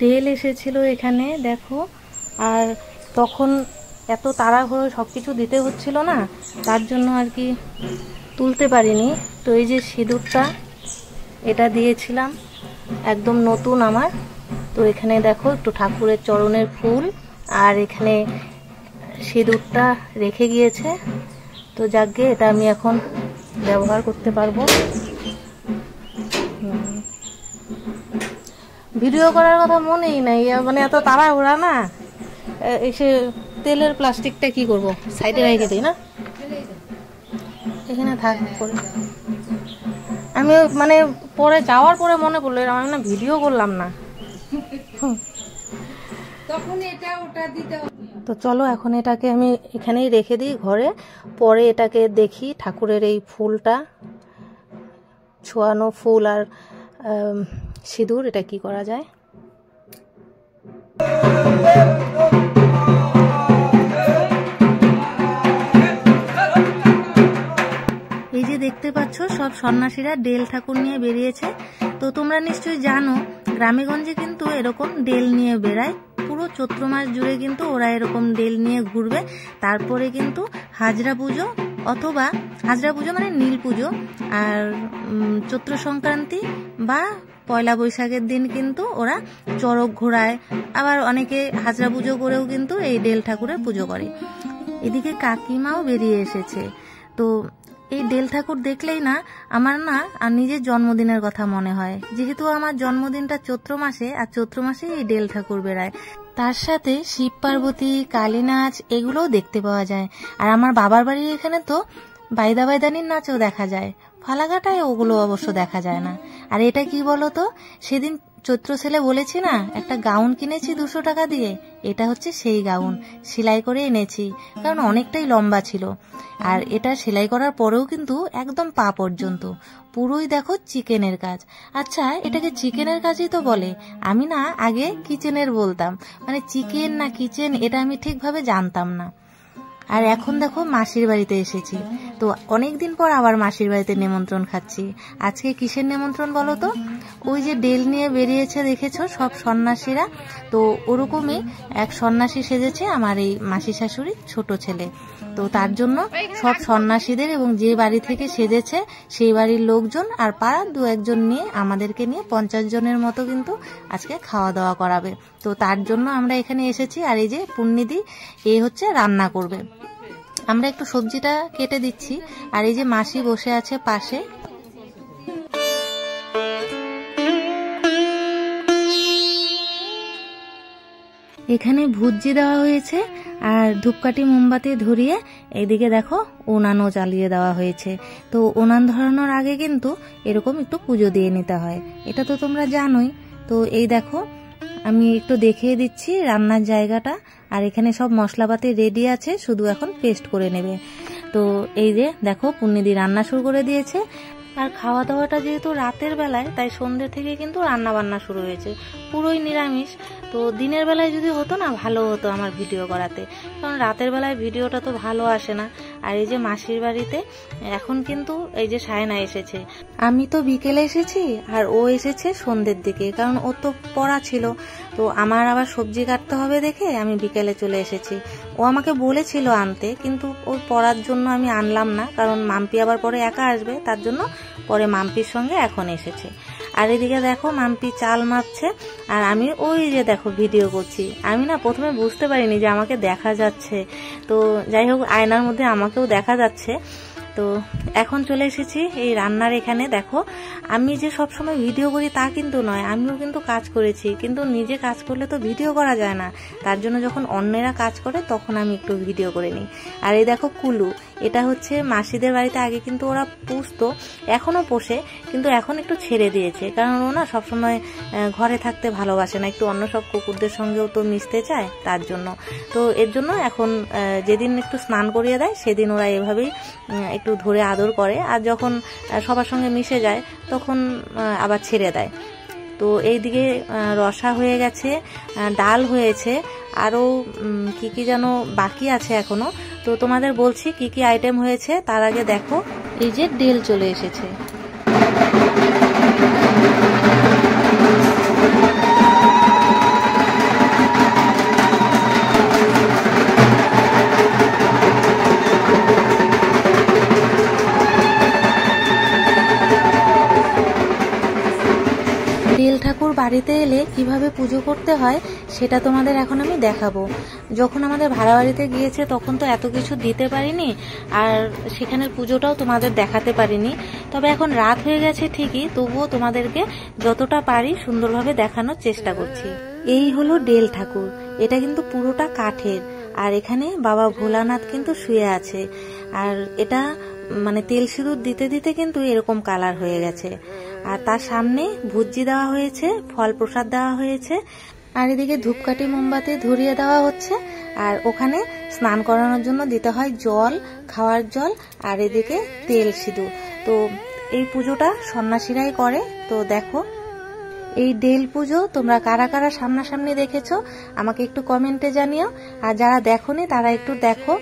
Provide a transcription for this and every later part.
Del এসেছিল এখানে দেখো, আর তখন এত তাড়াহুড়ো সব কিছু দিতে হচ্ছিল না, তার জন্য আর কি তুলতে পারিনি। তো এই যে সিঁদুরটা, এটা দিয়েছিলাম একদম নতুন আমার। তো এখানে দেখো একটু ঠাকুরের চরণের ফুল, আর এখানে সিঁদুরটা রেখে গিয়েছে। তো যাকগে, এটা আমি এখন ব্যবহার করতে পারবো। ভিডিও করার কথা মনেই নাই, মানে এত তাড়াহুড়া না। এসে তেলের প্লাস্টিকটা কি করব, সাইডে রেখে দিই না, এখানে থাক করে। আমি মানে পরে যাওয়ার পরে মনে পড়লো আমি না ভিডিও করলাম না। তো চলো এখন এটাকে আমি এখানেই রেখে দিই ঘরে, পরে এটাকে দেখি ঠাকুরের এই ফুলটা, ছোয়ানো ফুল আর সিঁদুর, এটা কি করা যায়। এই যে দেখতে পাচ্ছ সব সন্ন্যাসীরা ডেল ঠাকুর নিয়ে বেরিয়েছে। তো তোমরা নিশ্চয়ই জানো গ্রামেগঞ্জে কিন্তু এরকম ডেল নিয়ে বেড়ায়, পুরো চৈত্র মাস জুড়ে কিন্তু ওরা এরকম ডেল নিয়ে ঘুরবে। তারপরে কিন্তু হাজরা পুজো, অথবা হাজরা পুজো মানে নীল পুজো, আর চৈত্র সংক্রান্তি বা পয়লা বৈশাখের দিন কিন্তু ওরা চড়ক ঘোরায়। আবার অনেকে হাজরা পুজো করেও কিন্তু এই ডেল ঠাকুরের পুজো করে। এদিকে কাকিমাও বেরিয়ে এসেছে। তো এই ডেল ঠাকুর দেখলেই না আমার না আর নিজের জন্মদিনের কথা মনে হয়, যেহেতু আমার জন্মদিনটা চৈত্র মাসে, আর চৈত্র মাসে এই ডেল ঠাকুর বেড়ায়। তার সাথে শিব পার্বতী, কালী নাচ এগুলোও দেখতে পাওয়া যায়। আর আমার বাবার বাড়ির এখানে তো বাইদা বাইদানির নাচও দেখা যায়, ফালাকাটায় ওগুলো অবশ্য দেখা যায় না। আর এটা কি বলতো, সেদিন চৈত্র ছেলে বলেছি না একটা গাউন কিনেছি 200 টাকা দিয়ে, এটা হচ্ছে সেই গাউন, সেলাই করে এনেছি, কারণ অনেকটাই লম্বা ছিল। আর এটা সেলাই করার পরেও কিন্তু একদম পা পর্যন্ত পুরোই দেখো চিকেনের কাজ। আচ্ছা, এটাকে চিকেনের কাজই তো বলে, আমি না আগে কিচেনের বলতাম, মানে চিকেন না কিচেন এটা আমি ঠিকভাবে জানতাম না। আর এখন দেখো মাসির বাড়িতে এসেছি, তো অনেকদিন পর আবার মাসির বাড়িতে নিমন্ত্রণ খাচ্ছি। আজকে কিসের নিমন্ত্রণ বলো তো? ওই যে ডেল নিয়ে বেরিয়েছে দেখেছো সব সন্ন্যাসীরা, তো ওরকমই এক সন্ন্যাসী সেজেছে আমার এই মাসি শাশুড়ির ছোট ছেলে। তো তার জন্য সব সন্ন্যাসীদের এবং যে বাড়ি থেকে সেজেছে সেই বাড়ির লোকজন আর পাড়ার 2-1 জন নিয়ে আমাদেরকে নিয়ে 50 জনের মতো কিন্তু আজকে খাওয়া দাওয়া করাবে। তো তার জন্য আমরা এখানে এসেছি। আর এই যে পুণ্যিদি এই হচ্ছে রান্না করবে, আমরা একটু সবজিটা কেটে দিচ্ছি। আর এই যে মাসি বসে আছে পাশে। এখানে ভুজি দেওয়া হয়েছে আর ধূপকাঠি মোমবাতি ধরিয়ে এইদিকে দেখো উনানও জ্বালিয়ে দেওয়া হয়েছে। তো উনান ধরানোর আগে কিন্তু এরকম একটু পুজো দিয়ে নিতে হয়, এটা তো তোমরা জানোই। তো এই দেখো আমি একটু দেখিয়ে দিচ্ছি রান্নার জায়গাটা। আর এখানে সব মশলাপাতি রেডি আছে, শুধু এখন পেস্ট করে নেবে। তো এই যে দেখো পুণ্যিদি রান্না শুরু করে দিয়েছে। আর খাওয়া দাওয়াটা যেহেতু রাতের বেলায়, তাই সন্ধ্যে থেকে কিন্তু রান্না বান্না শুরু হয়েছে, পুরোই নিরামিষ। তো দিনের বেলায় যদি হতো না ভালো হতো আমার ভিডিও করাতে, কারণ রাতের বেলায় ভিডিওটা তো ভালো আসে না। আর এই যে মাসির বাড়িতে এখন কিন্তু এই যে সায়না এসেছে, আমি তো বিকেলে এসেছি আর ও এসেছে সন্ধ্যের দিকে, কারণ ও তো পড়া ছিল। তো আমার আবার সবজি কাটতে হবে দেখে আমি বিকেলে চলে এসেছি। ও আমাকে বলেছিল আনতে, কিন্তু ওই পড়ার জন্য আমি আনলাম না, কারণ মাম্পি আবার পরে একা আসবে, তার জন্য পরে মাম্পির সঙ্গে এখন এসেছে। আর এদিকে দেখো মাম্পি চাল মাপছে আর আমি ওই যে দেখো ভিডিও করছি। আমি না প্রথমে বুঝতে পারিনি যে আমাকে দেখা যাচ্ছে, তো যাই হোক আয়নার মধ্যে আমাকেও দেখা যাচ্ছে। তো এখন চলে এসেছি এই রান্নার এখানে। দেখো আমি যে সব সময় ভিডিও করি তা কিন্তু নয়, আমিও কিন্তু কাজ করেছি, কিন্তু নিজে কাজ করলে তো ভিডিও করা যায় না, তার জন্য যখন অন্যেরা কাজ করে তখন আমি একটু ভিডিও করে নিই। আর এই দেখো কুলু, এটা হচ্ছে মাসিদের বাড়িতে আগে কিন্তু ওরা পুষতো, এখনো পোষে, কিন্তু এখন একটু ছেড়ে দিয়েছে, কারণ ও না সবসময় ঘরে থাকতে ভালোবাসে না, একটু অন্য সব কুকুরদের সঙ্গেও তো মিশতে চায়, তার জন্য। তো এর জন্য এখন যেদিন একটু স্নান করিয়ে দেয় সেদিন ওরা এভাবেই একটু ধরে আদর করে, আর যখন সবার সঙ্গে মিশে যায় তখন আবার ছেড়ে দেয়। তো এইদিকে রসা হয়ে গেছে, ডাল হয়েছে, আরও কি কি যেন বাকি আছে এখনো। তো তোমাদের বলছি কি কি আইটেম হয়েছে। তার আগে দেখো এই যে ডেল চলে এসেছে। বেল ঠাকুর বাড়িতে এলে কিভাবে পুজো করতে হয় সেটা তোমাদের এখন আমি দেখাবো। যখন আমাদের ভাড়া বাড়িতে গিয়েছে তখন তো এত কিছু দিতে পারিনি, আর সেখানের পুজোটাও তোমাদের দেখাতে পারিনি। তবে এখন রাত হয়ে গেছে ঠিকই, তবুও তোমাদেরকে যতটা পারি সুন্দরভাবে দেখানোর চেষ্টা করছি। এই হলো বেল ঠাকুর, এটা কিন্তু পুরোটা কাঠের, আর এখানে বাবা ভোলানাথ কিন্তু শুয়ে আছে। আর এটা মানে তেল সিঁদুর দিতে দিতে কিন্তু এরকম কালার হয়ে গেছে। আর তার সামনে ভুজি দেওয়া হয়েছে, ফল প্রসাদ দেওয়া হয়েছে, আর এদিকে ধূপকাঠি মোমবাতি ধরিয়ে দেওয়া হচ্ছে। আর ওখানে স্নান করানোর জন্য দিতে হয় জল, খাওয়ার জল, আর এদিকে তেল সিঁদুর। তো এই পুজোটা সন্ন্যাসীরাই করে। তো দেখো এই বেল পুজো তোমরা কারা কারা সামনাসামনি দেখেছো আমাকে একটু কমেন্টে জানিও, আর যারা দেখোনি তারা একটু দেখো,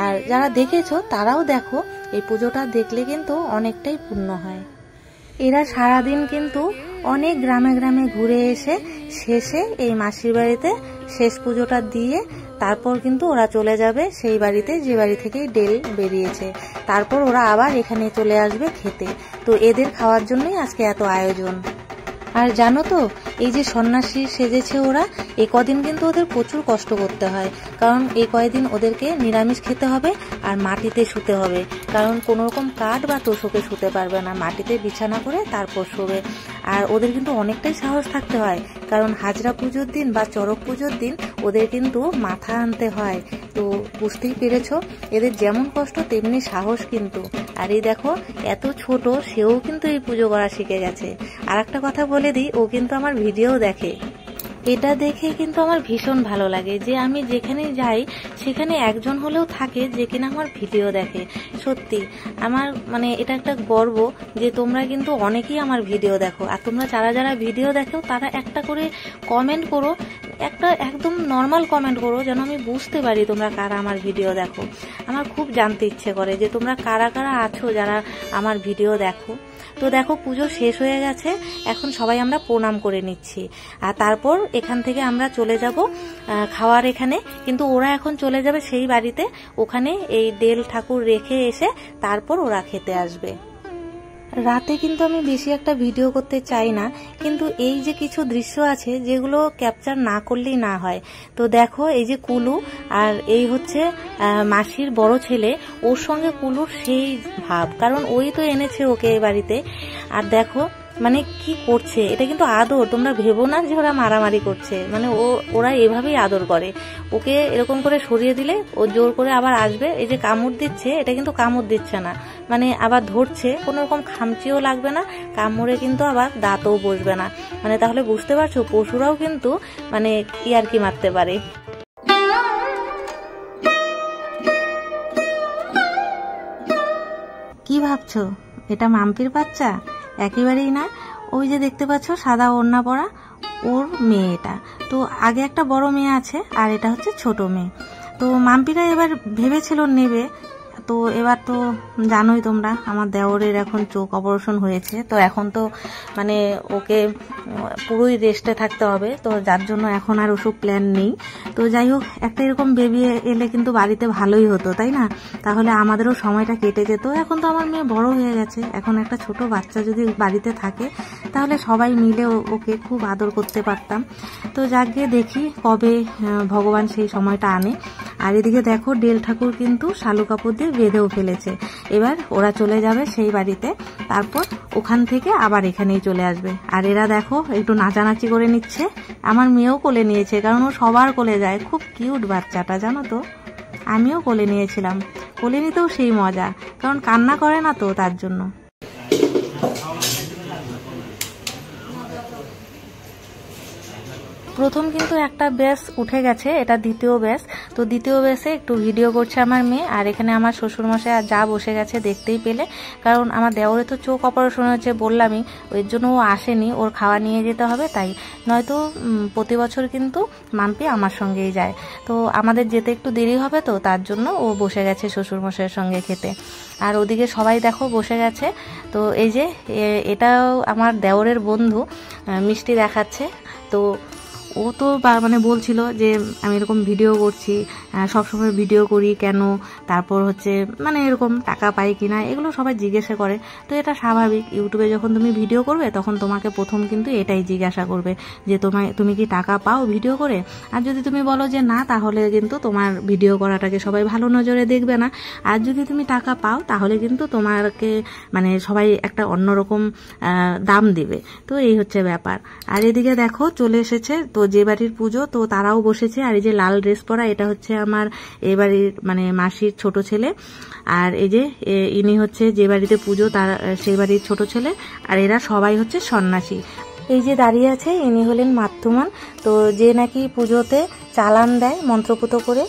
আর যারা দেখেছো তারাও দেখো। এই পুজোটা দেখলে কিন্তু অনেকটাই পুণ্য হয়। এরা সারাদিন কিন্তু অনেক গ্রামে গ্রামে ঘুরে এসে শেষে এই মাসির বাড়িতে শেষ পুজোটা দিয়ে তারপর কিন্তু ওরা চলে যাবে সেই বাড়িতে যে বাড়ি থেকেই বেল বেরিয়েছে। তারপর ওরা আবার এখানে চলে আসবে খেতে। তো এদের খাওয়ার জন্যই আজকে এত আয়োজন। আর জানো তো এই যে সন্ন্যাসী সেজেছে ওরা, এই কদিন কিন্তু ওদের প্রচুর কষ্ট করতে হয়, কারণ এই কয়েকদিন ওদেরকে নিরামিষ খেতে হবে আর মাটিতে শুতে হবে, কারণ কোনো রকম কাঠ বা তোষকে শুতে পারবে না, মাটিতে বিছানা করে তারপর শোবে। আর ওদের কিন্তু অনেকটাই সাহস থাকতে হয়, কারণ হাজরা পুজোর দিন বা চড়ক পুজোর দিন ওদের কিন্তু মাথা আনতে হয়। তো বুঝতেই পেরেছো এদের যেমন কষ্ট তেমনি সাহস কিন্তু। আর এই দেখো এত ছোট সেও কিন্তু এই পুজো করা শিখে গেছে। আর একটা কথা বলে দিই, ও কিন্তু আমার ভিডিও দেখে। এটা দেখে কিন্তু আমার ভীষণ ভালো লাগে যে আমি যেখানে যাই সেখানে একজন হলেও থাকে যে কিনা আমার ভিডিও দেখে। সত্যি আমার মানে এটা একটা গর্ব যে তোমরা কিন্তু অনেকেই আমার ভিডিও দেখো। আর তোমরা যারা যারা ভিডিও দেখো তারা একটা করে কমেন্ট করো, একটা একদম নর্মাল কমেন্ট করো, যেন আমি বুঝতে পারি তোমরা কারা আমার ভিডিও দেখো। আমার খুব জানতে ইচ্ছে করে যে তোমরা কারা কারা আছো যারা আমার ভিডিও দেখো। তো দেখো পুজো শেষ হয়ে গেছে, এখন সবাই আমরা প্রণাম করে নিচ্ছি। আর তারপর এখান থেকে আমরা চলে যাব খাওয়ার এখানে, কিন্তু ওরা এখন চলে যাবে সেই বাড়িতে, ওখানে এই বেল ঠাকুর রেখে এসে তারপর ওরা খেতে আসবে। রাতে কিন্তু আমি বেশি একটা ভিডিও করতে চাই না, কিন্তু এই যে কিছু দৃশ্য আছে যেগুলো ক্যাপচার না করলেই না হয়। তো দেখো এই যে কুলু, আর এই হচ্ছে মাসির বড় ছেলে, ওর সঙ্গে কুলুর সেই ভাব, কারণ ওই তো এনেছে ওকে এই বাড়িতে। আর দেখো মানে কি করছে, এটা কিন্তু আদর, তোমরা ভেবো না যে ওরা মারামারি করছে, মানে ওরা এভাবেই আদর করে। ওকে এরকম করে সরিয়ে দিলে ও জোর করে আবার আসবে। এই যে কামড় দিচ্ছে, এটা কিন্তু কামড় দিচ্ছে না, মানে আবার ধরছে, কোনো রকম খামচিও লাগবে না, কামড়ে কিন্তু আবার দাঁতও বসবে না। মানে তাহলে বুঝতে পারছো পশুরাও কিন্তু মানে ইয়ার্কি মারতে পারে। কি ভাবছো এটা মাম্পির বাচ্চা? একেবারেই না। ওই যে দেখতে পাচ্ছ সাদা ওড়না পরা, ওর মেয়ে এটা। তো আগে একটা বড় মেয়ে আছে, আর এটা হচ্ছে ছোট মেয়ে। তো মাম্পিরা এবার ভেবেছিল নেবে, তো এবার তো জানোই তোমরা আমার দেওরের এখন চোখ অপারেশন হয়েছে, তো এখন তো মানে ওকে পুরোই রেস্টে থাকতে হবে, তো যার জন্য এখন আর ওসব প্ল্যান নেই। তো যাই হোক, একটা এরকম বেবি এলে কিন্তু বাড়িতে ভালোই হতো, তাই না? তাহলে আমাদেরও সময়টা কেটে যেত। এখন তো আমার মেয়ে বড় হয়ে গেছে, এখন একটা ছোট বাচ্চা যদি বাড়িতে থাকে তাহলে সবাই মিলে ওকে খুব আদর করতে পারতাম। তো যাকে দেখি কবে ভগবান সেই সময়টা আনে। আর এদিকে দেখো বেল ঠাকুর কিন্তু শালু কাপড় দিয়ে বেঁধেও ফেলেছে। এবার ওরা চলে যাবে সেই বাড়িতে, তারপর ওখান থেকে আবার এখানেই চলে আসবে। আর এরা দেখো একটু নাচানাচি করে নিচ্ছে। আমার মেয়েও কোলে নিয়েছে, কারণ ও সবার কোলে যায়, খুব কিউট বাচ্চাটা জানো তো। আমিও কোলে নিয়েছিলাম, কোলে নিতেও সেই মজা, কারণ কান্না করে না তো তার জন্য। প্রথম কিন্তু একটা ব্যাস উঠে গেছে, এটা দ্বিতীয় ব্যাস। তো দ্বিতীয় ব্যাসে একটু ভিডিও করছে আমার মেয়ে, আর এখানে আমার শ্বশুরমশাই আর যা বসে গেছে দেখতেই পেলে, কারণ আমার দেওরে তো চোখ অপারেশন হয়েছে বললামই, ওই জন্য ও আসেনি, ওর খাওয়া নিয়ে যেতে হবে তাই। নয়তো প্রতি বছর কিন্তু মাম্পি আমার সঙ্গেই যায়, তো আমাদের যেতে একটু দেরি হবে, তো তার জন্য ও বসে গেছে শ্বশুরমশাইয়ের সঙ্গে খেতে। আর ওদিকে সবাই দেখো বসে গেছে। তো এই যে এটাও আমার দেওরের বন্ধু, মিষ্টি দেখাচ্ছে। তো ও তো মানে বলছিল যে আমি এরকম ভিডিও করছি, সবসময় ভিডিও করি কেন, তারপর হচ্ছে মানে এরকম টাকা পাই কিনা, এগুলো সবাই জিজ্ঞাসা করে। তো এটা স্বাভাবিক, ইউটিউবে যখন তুমি ভিডিও করবে তখন তোমাকে প্রথম কিন্তু এটাই জিজ্ঞাসা করবে যে তুমি কি টাকা পাও ভিডিও করে। আর যদি তুমি বলো যে না, তাহলে কিন্তু তোমার ভিডিও করাটাকে সবাই ভালো নজরে দেখবে না। আর যদি তুমি টাকা পাও তাহলে কিন্তু তোমাকে মানে সবাই একটা অন্যরকম দাম দিবে। তো এই হচ্ছে ব্যাপার। আর এদিকে দেখো চলে এসেছে তো যে বাড়ির পুজো, তো তারাও বসেছে। আর এই যে লাল ড্রেস পরা, এটা হচ্ছে আমার এই বাড়ির মানে মাসির ছোট ছেলে। আর এই যে ইনি হচ্ছে যে বাড়িতে পুজো তার সেই বাড়ির ছোট ছেলে। আর এরা সবাই হচ্ছে সন্ন্যাসী। এই যে দাঁড়িয়ে আছে ইনি হলেন মাতৃমান, তো যে নাকি পুজোতে চালান দেয় মন্ত্রপুত করে।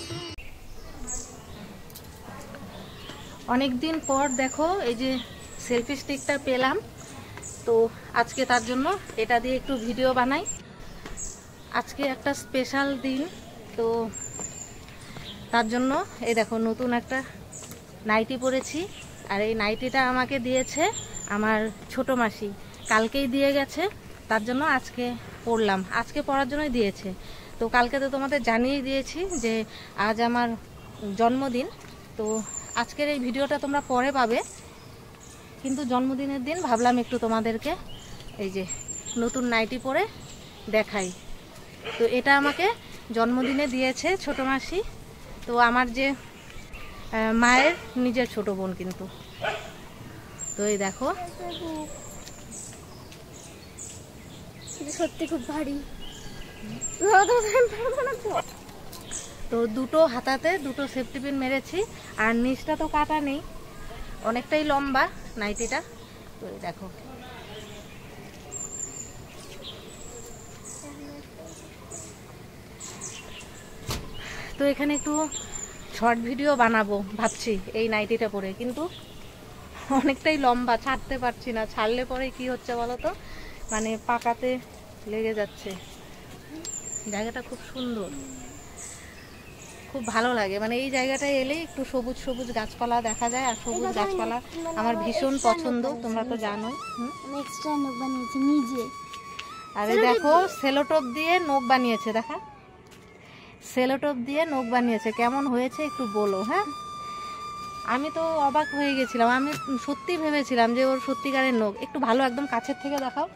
অনেকদিন পর দেখো এই যে সেলফি স্টিকটা পেলাম, তো আজকে তার জন্য এটা দিয়ে একটু ভিডিও বানাই। আজকে একটা স্পেশাল দিন, তো তার জন্য এই দেখো নতুন একটা নাইটি পরেছি। আর এই নাইটিটা আমাকে দিয়েছে আমার ছোট মাসি, কালকেই দিয়ে গেছে, তার জন্য আজকে পরলাম। আজকে পরার জন্যই দিয়েছে। তো কালকে তো তোমাদের জানিয়ে দিয়েছি যে আজ আমার জন্মদিন, তো আজকের এই ভিডিওটা তোমরা পরে পাবে, কিন্তু জন্মদিনের দিন ভাবলাম একটু তোমাদেরকে এই যে নতুন নাইটি পরে দেখাই। তো এটা আমাকে জন্মদিনে দিয়েছে ছোট মাসি, তো আমার যে মায়ের নিজের ছোট বোন কিন্তু। তো এই দেখো সত্যি খুব ভারী। তো দুটো হাতাতে দুটো সেফটি পিন মেরেছি, আর নিচটা তো কাটা নেই, অনেকটাই লম্বা নাইটিটা। তো এই দেখো তো এখানে একটু শর্ট ভিডিও বানাবো ভাবছি এই নাইটিটা পরে, কিন্তু অনেকটাই লম্বা, ছাড়তে পারছি না। ছাড়লে পরে কি হচ্ছে বলো তো, মানে পাকাতে লেগে যাচ্ছে। জায়গাটা খুব সুন্দর, খুব ভালো লাগে, মানে এই জায়গাটায় এলেই একটু সবুজ সবুজ গাছপালা দেখা যায়। আর সবুজ গাছপালা আমার ভীষণ পছন্দ, তোমরা তো জানোই। আরে দেখো সেলোটোপ দিয়ে নখ বানিয়েছে, দেখা সেলোটোপ দিয়ে নখ বানিয়েছে, কেমন হয়েছে একটু বলো। হ্যাঁ, আমি তো অবাক হয়ে গেছিলাম, আমি সত্যি ভেবেছিলাম যে ওর সত্যিকারের নখ। একটু ভালো একদম কাছের থেকে দেখাও।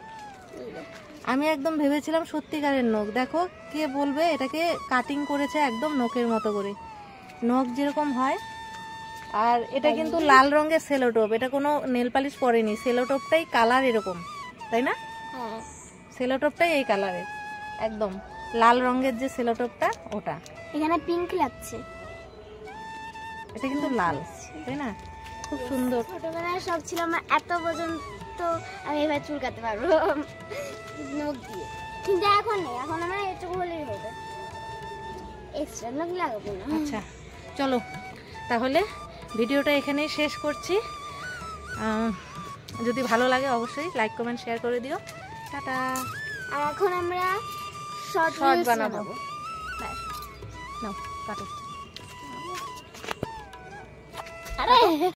আমি একদম ভেবেছিলাম সত্যিকারের নখ। দেখো কে বলবে এটাকে কাটিং করেছে একদম নখের মতো করে, নখ যেরকম হয়। আর এটা কিন্তু লাল রঙের সেলোটোপ, এটা কোনো নেল পালিশ পরেনি, সেলোটোপটাই কালার এরকম, তাই না? সেলোটোপটাই এই কালারের, একদম লাল রঙের যে সেলোটোপটা ওটা। এখানে পিঙ্ক লাগছে, এটা কিন্তু লাল, তাই না? খুব সুন্দর। ছোটবেলায় সব ছিল আমার এত পর্যন্ত আমি এবার চুল কাটতে পারবো নখ দিয়ে, কিন্তু এখন নেই, এখন আমার এটুকু হলেই হবে, এক্সট্রা নখ লাগাবো না। আচ্ছা চলো তাহলে ভিডিওটা এখানেই শেষ করছি। যদি ভালো লাগে অবশ্যই লাইক কমেন্ট শেয়ার করে দিও। টাটা। আর এখন আমরা শর্ট বানাবো। নাও কাটো। আরে